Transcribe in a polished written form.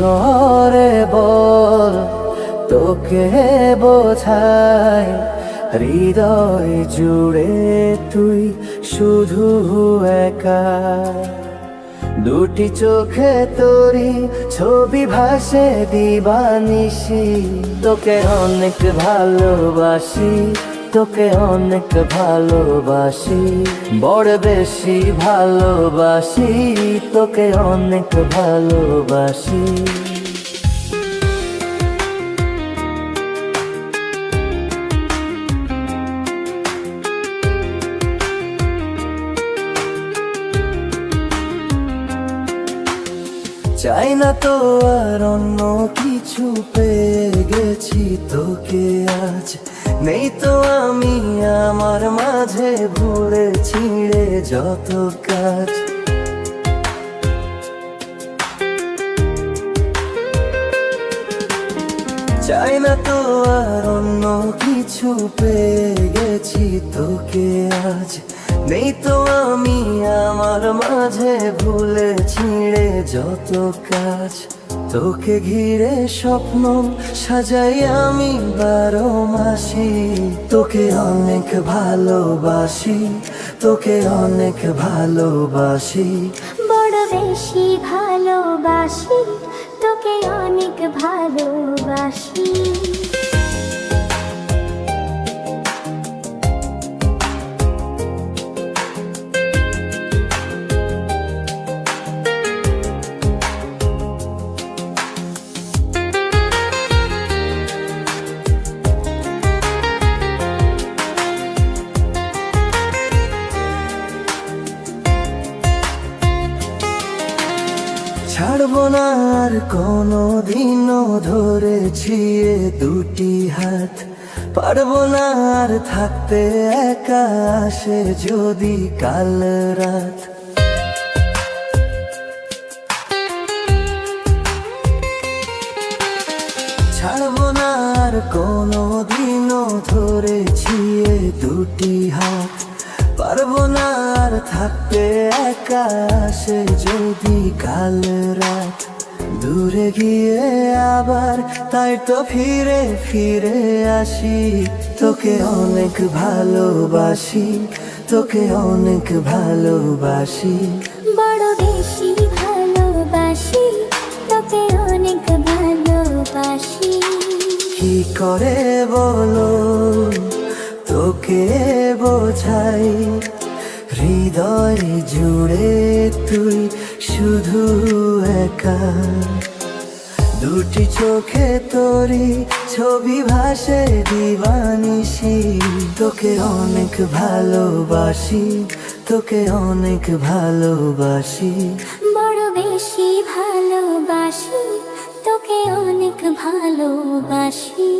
করে বল তোকে বোঝাই, হৃদয় জুড়ে তুই শুধু একা। দুটি চোখে তোরি ছবি ভাসে দিবানিশি, তোকে অনেক ভালোবাসি, তোকে অনেক ভালোবাসি, বড় বেশি ভালোবাসি, তোকে অনেক ভালোবাসি। চাই না তো আর অন্য কিছু, পেয়ে গেছি তোকে আজ। নেই তো আমি আমার মাঝে ভুলে ছিঁড়ে যত কাজ। চাই না তো আর অন্য কিছু, পেয়ে গেছি তোকে আজ। নেই তো আমি আমার মাঝে ভুলে ছিঁড়ে যত কাজ। তোকে ঘিরে স্বপ্ন সাজাই আমি 12 মাসি, তোকে অনেক ভালোবাসি, তোকে অনেক ভালোবাসি, বড় বেশি ভালোবাসি, তোকে অনেক ভালোবাসি। ছাড়বো না আর কোনো দিনও ধরেছি এ দুটি হাত। পারবো না আর থাকতে একা, আসে যদি কাল রাত। ছাড়বো না আর কোনো দিনও ধরেছি এ দুটি হাত। পারবো না আর থাকতে একা, আসে যদি কাল রাত। দূরে গিয়ে আবার তাই তো ফিরে ফিরে আসি, তোকে অনেক ভালোবাসি, তোকে অনেক ভালোবাসি, বড় বেশি ভালোবাসি, তোকে অনেক ভালোবাসি। কি করে বলো তোকে বোঝাই, হৃদয় জুড়ে তুই শুধু একা। দুটি চোখে তোরি ছবি ভাসে দিবানিশি, তোকে অনেক ভালোবাসি, তোকে অনেক ভালোবাসি, বড় বেশি ভালোবাসি, তোকে অনেক ভালোবাসি।